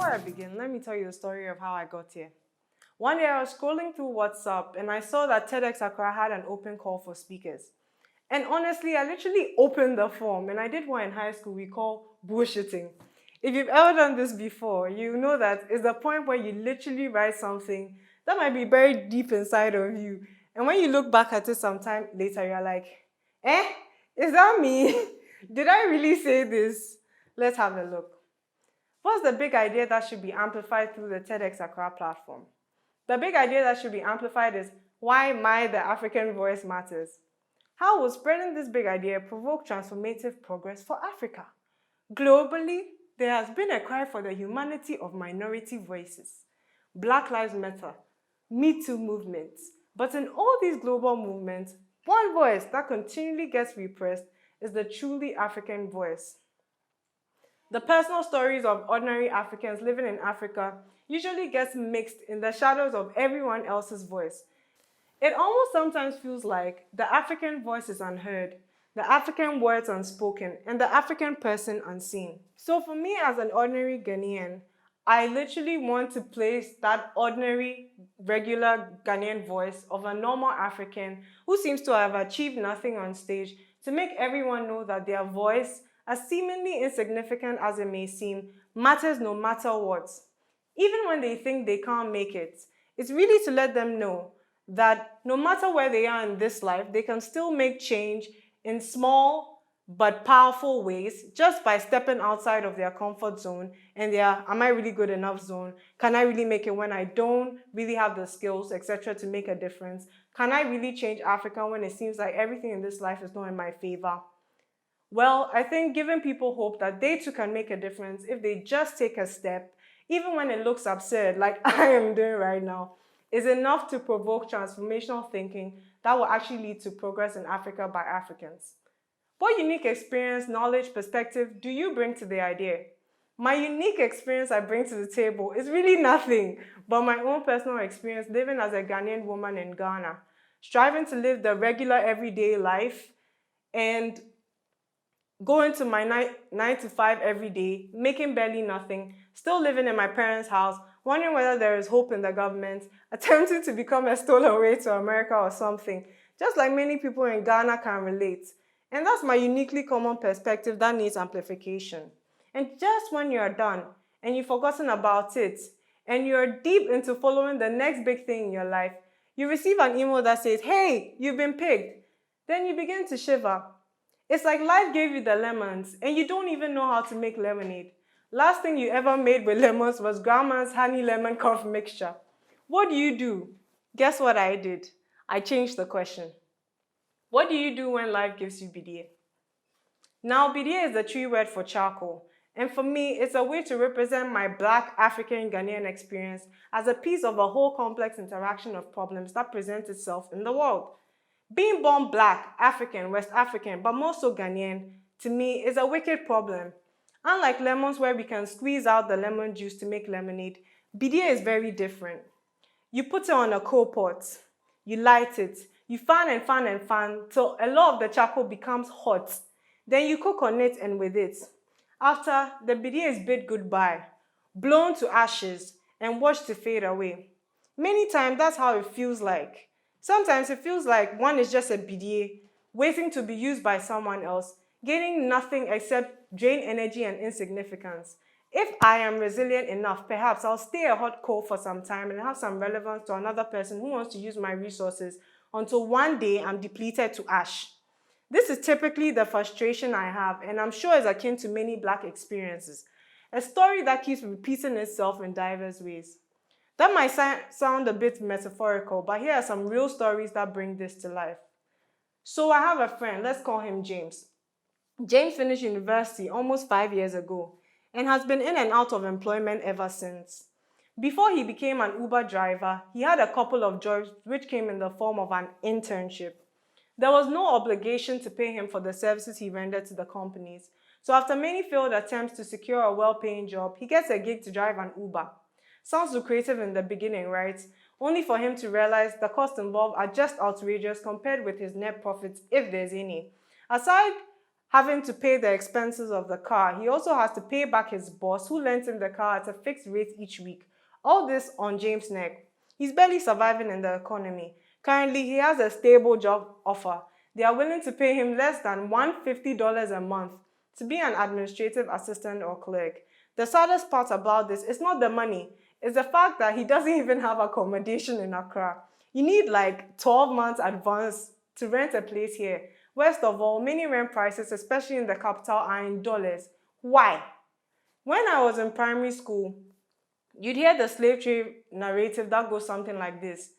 Before I begin, let me tell you the story of how I got here. One day I was scrolling through WhatsApp and I saw that TEDxAccra had an open call for speakers. And honestly, I literally opened the form and I did what in high school we call bullshitting. If you've ever done this before, you know that it's the point where you literally write something that might be very deep inside of you. And when you look back at it sometime later, you're like, is that me? Did I really say this? Let's have a look. What's the big idea that should be amplified through the TEDxAccra platform? The big idea that should be amplified is why the African voice matters. How will spreading this big idea provoke transformative progress for Africa? Globally, there has been a cry for the humanity of minority voices. Black Lives Matter, Me Too movements. But in all these global movements, one voice that continually gets repressed is the truly African voice. The personal stories of ordinary Africans living in Africa usually gets mixed in the shadows of everyone else's voice. It almost sometimes feels like the African voice is unheard, the African words unspoken, and the African person unseen. So for me as an ordinary Ghanaian, I literally want to place that ordinary, regular Ghanaian voice of a normal African who seems to have achieved nothing on stage to make everyone know that their voice, as seemingly insignificant as it may seem, matters no matter what. Even when they think they can't make it, it's really to let them know that no matter where they are in this life, they can still make change in small but powerful ways just by stepping outside of their comfort zone and their am I really good enough zone. Can I really make it when I don't really have the skills, etc., to make a difference? Can I really change Africa when it seems like everything in this life is not in my favor? Well, I think giving people hope that they too can make a difference if they just take a step, even when it looks absurd, like I am doing right now, is enough to provoke transformational thinking that will actually lead to progress in Africa by Africans. What unique experience, knowledge, perspective do you bring to the idea? My unique experience I bring to the table is really nothing but my own personal experience living as a Ghanaian woman in Ghana, striving to live the regular everyday life and going to my 9 to 5 every day, making barely nothing, still living in my parents' house, wondering whether there is hope in the government, attempting to become a stowaway to America or something, just like many people in Ghana can relate. And that's my uniquely common perspective that needs amplification. And just when you're done and you've forgotten about it, and you're deep into following the next big thing in your life, you receive an email that says, hey, you've been picked. Then you begin to shiver. It's like life gave you the lemons and you don't even know how to make lemonade. Last thing you ever made with lemons was grandma's honey lemon cough mixture. What do? Guess what I did? I changed the question. What do you do when life gives you Bidie? Now, Bidie is the tree word for charcoal. And for me, it's a way to represent my Black African Ghanaian experience as a piece of a whole complex interaction of problems that presents itself in the world. Being born Black, African, West African, but more so Ghanaian, to me, is a wicked problem. Unlike lemons where we can squeeze out the lemon juice to make lemonade, Bidie is very different. You put it on a coal pot, you light it, you fan and fan and fan till a lot of the charcoal becomes hot. Then you cook on it and with it. After, the Bidie is bid goodbye, blown to ashes and watched to fade away. Many times that's how it feels like. Sometimes it feels like one is just a Bidie, waiting to be used by someone else, gaining nothing except drain energy and insignificance. If I am resilient enough, perhaps I'll stay a hot coal for some time and have some relevance to another person who wants to use my resources until one day I'm depleted to ash. This is typically the frustration I have, and I'm sure is akin to many Black experiences. A story that keeps repeating itself in diverse ways. That might sound a bit metaphorical, but here are some real stories that bring this to life. So I have a friend, let's call him James. James finished university almost 5 years ago and has been in and out of employment ever since. Before he became an Uber driver, he had a couple of jobs which came in the form of an internship. There was no obligation to pay him for the services he rendered to the companies. So after many failed attempts to secure a well-paying job, he gets a gig to drive an Uber. Sounds lucrative in the beginning, right? Only for him to realize the costs involved are just outrageous compared with his net profits, if there's any. Aside having to pay the expenses of the car. He also has to pay back his boss who lent him the car at a fixed rate each week. All this on James' neck. He's barely surviving in the economy. Currently, he has a stable job offer. They are willing to pay him less than $150 a month to be an administrative assistant or clerk. The saddest part about this is not the money, it's the fact that he doesn't even have accommodation in Accra. You need like 12 months advance to rent a place here. Worst of all, many rent prices, especially in the capital, are in dollars. Why? When I was in primary school, you'd hear the slave trade narrative that goes something like this.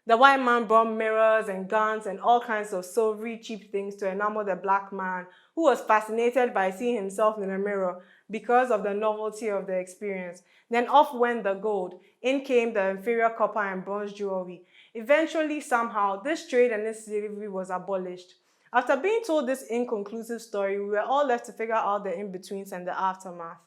The white man brought mirrors and guns and all kinds of silvery cheap things to enamor the black man, who was fascinated by seeing himself in a mirror because of the novelty of the experience. Then off went the gold. In came the inferior copper and bronze jewelry. Eventually, somehow, this trade and this slavery was abolished. After being told this inconclusive story, we were all left to figure out the in-betweens and the aftermath.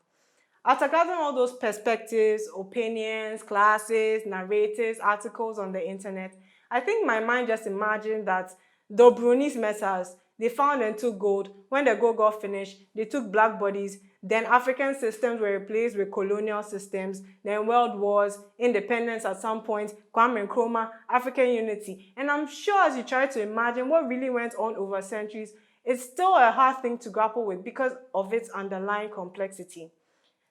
After gathering all those perspectives, opinions, classes, narratives, articles on the internet, I think my mind just imagined that the Brunies met us. They found and took gold. When the gold got finished, they took black bodies. Then African systems were replaced with colonial systems. Then world wars, independence at some point, Kwame Nkrumah, African unity. And I'm sure as you try to imagine what really went on over centuries, it's still a hard thing to grapple with because of its underlying complexity.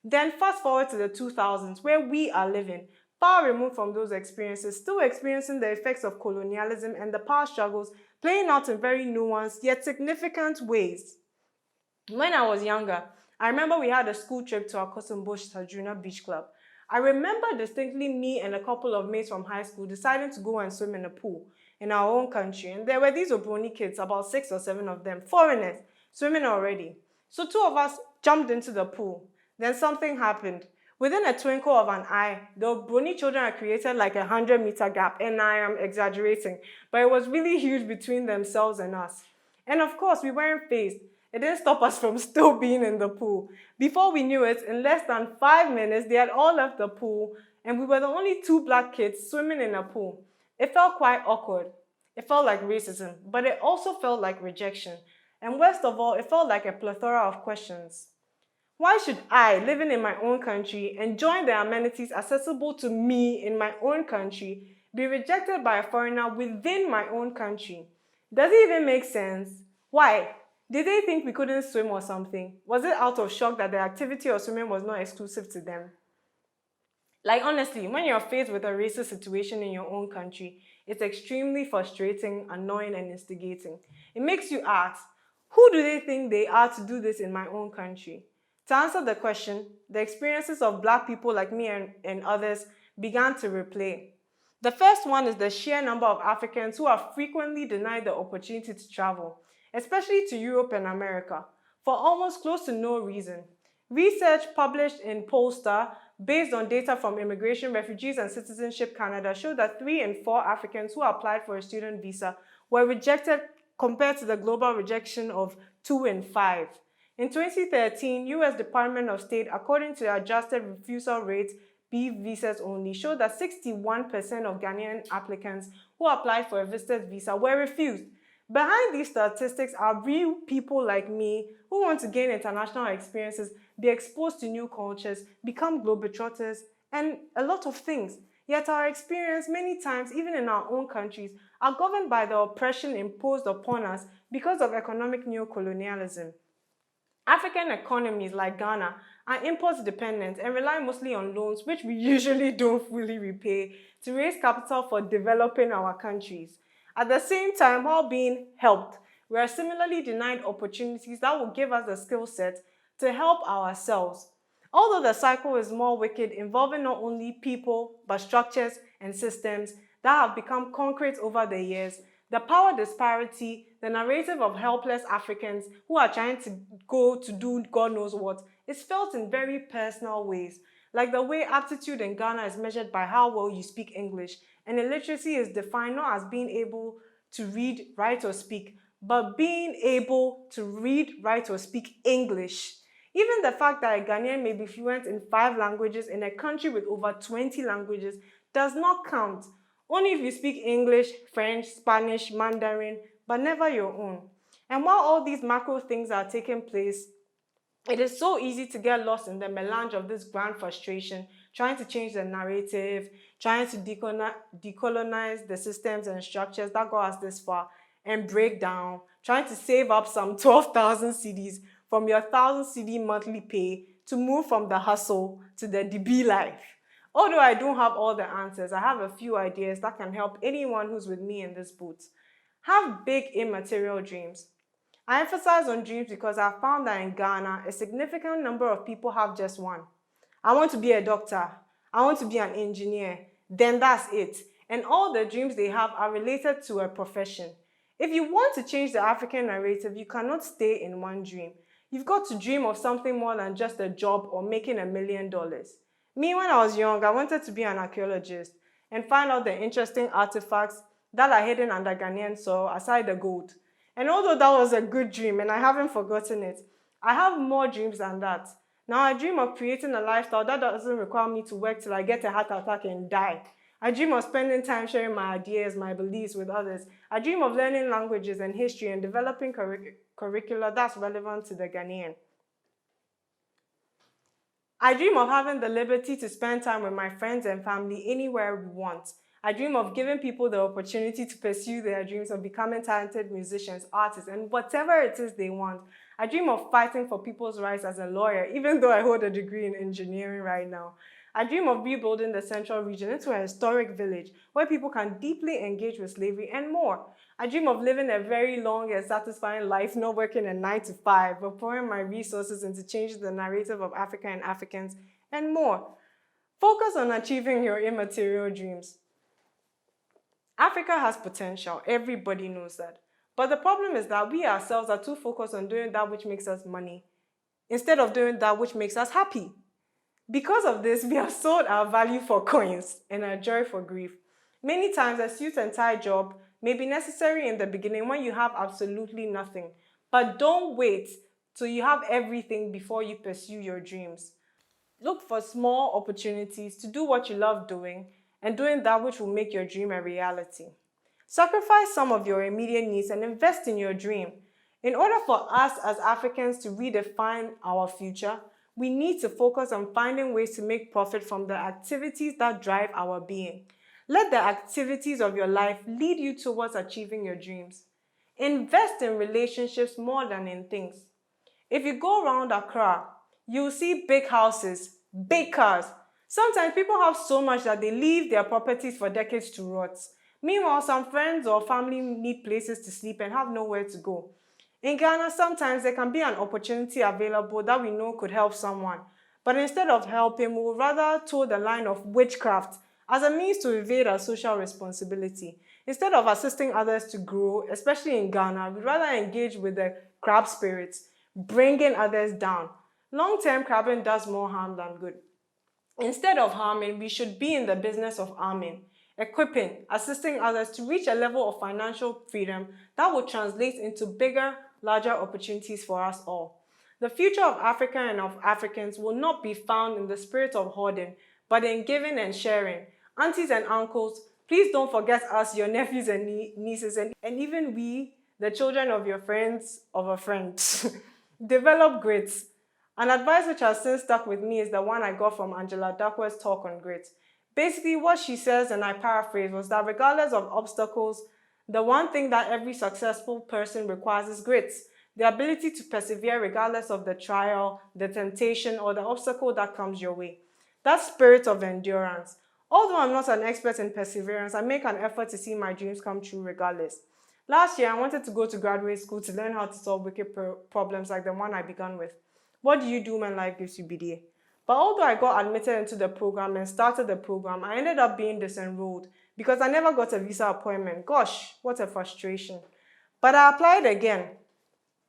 Then fast forward to the 2000s, where we are living, far removed from those experiences, still experiencing the effects of colonialism and the power struggles playing out in very nuanced yet significant ways. When I was younger, I remember we had a school trip to Akosombo Sajuna Beach Club. I remember distinctly me and a couple of mates from high school deciding to go and swim in a pool in our own country. And there were these Obroni kids, about 6 or 7 of them, foreigners, swimming already. So 2 of us jumped into the pool. Then something happened. Within a twinkle of an eye, the Brony children had created like a 100-meter gap, and I am exaggerating, but it was really huge between themselves and us. And of course, we weren't fazed. It didn't stop us from still being in the pool. Before we knew it, in less than 5 minutes, they had all left the pool, and we were the only 2 black kids swimming in a pool. It felt quite awkward. It felt like racism, but it also felt like rejection. And worst of all, it felt like a plethora of questions. Why should I, living in my own country, enjoying the amenities accessible to me in my own country, be rejected by a foreigner within my own country? Does it even make sense? Why? Did they think we couldn't swim or something? Was it out of shock that the activity of swimming was not exclusive to them? Like honestly, when you're faced with a racist situation in your own country, it's extremely frustrating, annoying, and instigating. It makes you ask, who do they think they are to do this in my own country? To answer the question, the experiences of black people like me and others began to replay. The first one is the sheer number of Africans who are frequently denied the opportunity to travel, especially to Europe and America, for almost close to no reason. Research published in Polestar, based on data from Immigration, Refugees and Citizenship Canada, showed that 3 in 4 Africans who applied for a student visa were rejected compared to the global rejection of 2 in 5. In 2013, U.S. Department of State, according to the adjusted refusal rate, B visas only, showed that 61% of Ghanaian applicants who applied for a visitor's visa were refused. Behind these statistics are real people like me who want to gain international experiences, be exposed to new cultures, become globetrotters, and a lot of things. Yet our experience, many times, even in our own countries, are governed by the oppression imposed upon us because of economic neocolonialism. African economies like Ghana are import dependent and rely mostly on loans, which we usually don't fully repay, to raise capital for developing our countries. At the same time, while being helped, we are similarly denied opportunities that will give us the skill set to help ourselves. Although the cycle is more wicked, involving not only people, but structures and systems that have become concrete over the years, the power disparity, the narrative of helpless Africans who are trying to go to do God knows what, is felt in very personal ways, like the way aptitude in Ghana is measured by how well you speak English, and illiteracy is defined not as being able to read, write, or speak, but being able to read, write, or speak English. Even the fact that a Ghanaian may be fluent in 5 languages in a country with over 20 languages does not count. Only if you speak English, French, Spanish, Mandarin, but never your own. And while all these macro things are taking place, it is so easy to get lost in the melange of this grand frustration, trying to change the narrative, trying to decolonize the systems and structures that got us this far, and break down, trying to save up some 12,000 CDs from your 1,000 CD monthly pay to move from the hustle to the DB life. Although I don't have all the answers, I have a few ideas that can help anyone who's with me in this boat. Have big immaterial dreams. I emphasize on dreams because I've found that in Ghana, a significant number of people have just one. I want to be a doctor. I want to be an engineer. Then that's it. And all the dreams they have are related to a profession. If you want to change the African narrative, you cannot stay in one dream. You've got to dream of something more than just a job or making $1 million. Me, when I was young, I wanted to be an archaeologist and find out the interesting artifacts that are hidden under Ghanaian soil aside the gold. And although that was a good dream and I haven't forgotten it, I have more dreams than that. Now I dream of creating a lifestyle that doesn't require me to work till I get a heart attack and die. I dream of spending time sharing my ideas, my beliefs with others. I dream of learning languages and history and developing curricula that's relevant to the Ghanaian. I dream of having the liberty to spend time with my friends and family anywhere we want. I dream of giving people the opportunity to pursue their dreams of becoming talented musicians, artists, and whatever it is they want. I dream of fighting for people's rights as a lawyer, even though I hold a degree in engineering right now. I dream of rebuilding the central region into a historic village where people can deeply engage with slavery and more. I dream of living a very long and satisfying life, not working a 9 to 5, but pouring my resources into changing the narrative of Africa and Africans and more. Focus on achieving your immaterial dreams. Africa has potential, everybody knows that. But the problem is that we ourselves are too focused on doing that which makes us money, instead of doing that which makes us happy. Because of this, we have sold our value for coins and our joy for grief. Many times, a suit and tie job may be necessary in the beginning when you have absolutely nothing. But don't wait till you have everything before you pursue your dreams. Look for small opportunities to do what you love doing and doing that which will make your dream a reality. Sacrifice some of your immediate needs and invest in your dream. In order for us as Africans to redefine our future, we need to focus on finding ways to make profit from the activities that drive our being. Let the activities of your life lead you towards achieving your dreams. Invest in relationships more than in things. If you go around Accra, you'll see big houses, big cars. Sometimes people have so much that they leave their properties for decades to rot. Meanwhile, some friends or family need places to sleep and have nowhere to go. In Ghana, sometimes there can be an opportunity available that we know could help someone. But instead of helping, we would rather toe the line of witchcraft as a means to evade our social responsibility. Instead of assisting others to grow, especially in Ghana, we'd rather engage with the crab spirits, bringing others down. Long-term crabbing does more harm than good. Instead of harming, we should be in the business of arming, equipping, assisting others to reach a level of financial freedom that will translate into bigger, larger opportunities for us all. The future of Africa and of Africans will not be found in the spirit of hoarding, but in giving and sharing. Aunties and uncles, please don't forget us, your nephews and nieces, and even we, the children of your friends of a friend. Develop grits. An advice which has since stuck with me is the one I got from Angela Duckworth's talk on grit. Basically, what she says, and I paraphrase, was that regardless of obstacles, the one thing that every successful person requires is grit. The ability to persevere regardless of the trial, the temptation, or the obstacle that comes your way. That spirit of endurance. Although I'm not an expert in perseverance, I make an effort to see my dreams come true regardless. Last year, I wanted to go to graduate school to learn how to solve wicked problems like the one I began with. What do you do when life gives you Bidie? But although I got admitted into the program and started the program, I ended up being disenrolled because I never got a visa appointment. Gosh, what a frustration. But I applied again.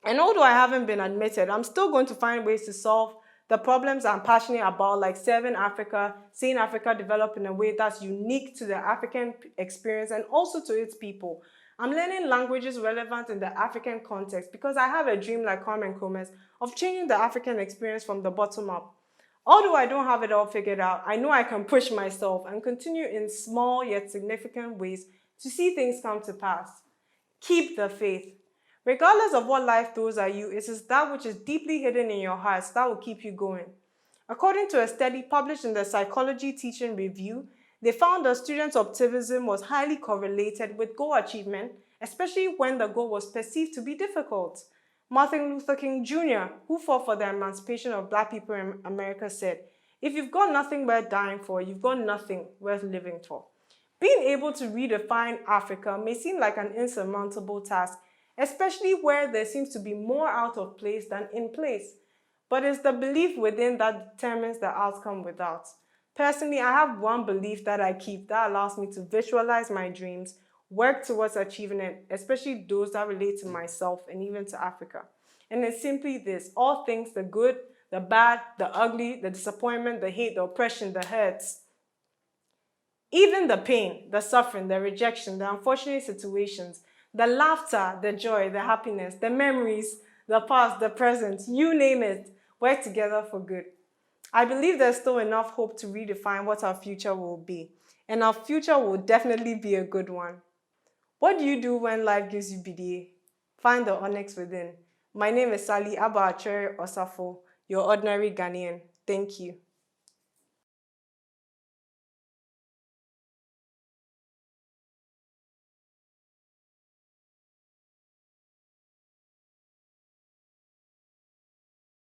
And although I haven't been admitted, I'm still going to find ways to solve the problems I'm passionate about, like serving Africa, seeing Africa develop in a way that's unique to the African experience and also to its people. I'm learning languages relevant in the African context because I have a dream like Kwame Nkrumah's of changing the African experience from the bottom up. Although I don't have it all figured out, I know I can push myself and continue in small yet significant ways to see things come to pass. Keep the faith. Regardless of what life throws at you, it is that which is deeply hidden in your hearts that will keep you going. According to a study published in the Psychology Teaching Review, they found that students' optimism was highly correlated with goal achievement, especially when the goal was perceived to be difficult. Martin Luther King Jr., who fought for the emancipation of Black people in America, said, "If you've got nothing worth dying for, you've got nothing worth living for." Being able to redefine Africa may seem like an insurmountable task, especially where there seems to be more out of place than in place. But it's the belief within that determines the outcome without. Personally, I have one belief that I keep that allows me to visualize my dreams, work towards achieving it, especially those that relate to myself and even to Africa. And it's simply this: all things, the good, the bad, the ugly, the disappointment, the hate, the oppression, the hurts, even the pain, the suffering, the rejection, the unfortunate situations, the laughter, the joy, the happiness, the memories, the past, the present, you name it, work together for good. I believe there's still enough hope to redefine what our future will be, and our future will definitely be a good one. What do you do when life gives you Bidie? Find the onyx within. My name is Sally Abba Osafo, your ordinary Ghanaian. Thank you.